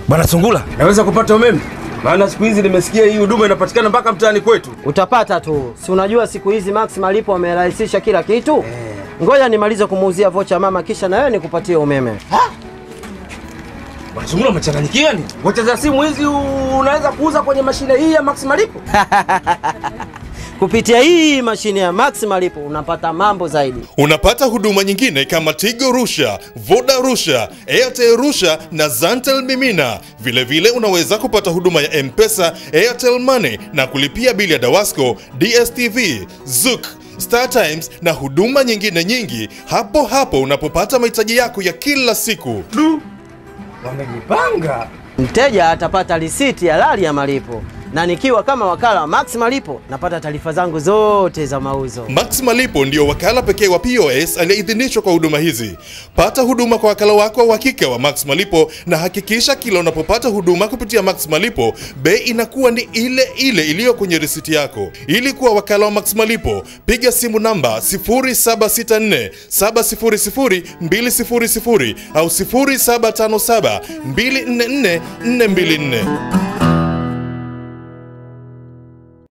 Bwana Sungula, naweza kupata umeme? Maana siku hizi nimesikia hii huduma inapatikana mpaka mtaani kwetu. Utapata tu. Si unajua siku hizi Max Malipo wamerahisisha kila kitu? Ngoja nimalize kumuuzia vocha mama kisha na wewe nikupatie umeme. Bwana Sungula umechanganyikiwa ni? Vocha za simu hizi unaweza kuuza kwenye mashine hii ya Max Malipo? Kupitia hii mashine ya Max Malipo unapata mambo zaidi. Unapata huduma nyingine kama Tigo Rusha, Voda Rusha, Airtel Rusha na Zantel Mimina. Vile vile unaweza kupata huduma ya M-Pesa, Airtel Money na kulipia bili ya Dawasco, DSTV, Zouk, Star Times na huduma nyingine nyingi hapo hapo unapopata mahitaji yako ya kila siku. Wamejipanga. Mteja atapata risiti halali ya malipo. Na nikiwa kama wakala wa Max Malipo napata taarifa zangu zote za mauzo. Max Malipo ndio wakala pekee wa POS aliyeidhinishwa kwa huduma hizi. Pata huduma kwa wakala wako wa uhakika wa Max Malipo na hakikisha kila unapopata huduma kupitia Max Malipo, bei inakuwa ni ile ile iliyo kwenye risiti yako. Ili kuwa wakala wa Max Malipo, piga simu namba 0764 700 200 au 0757 244 424.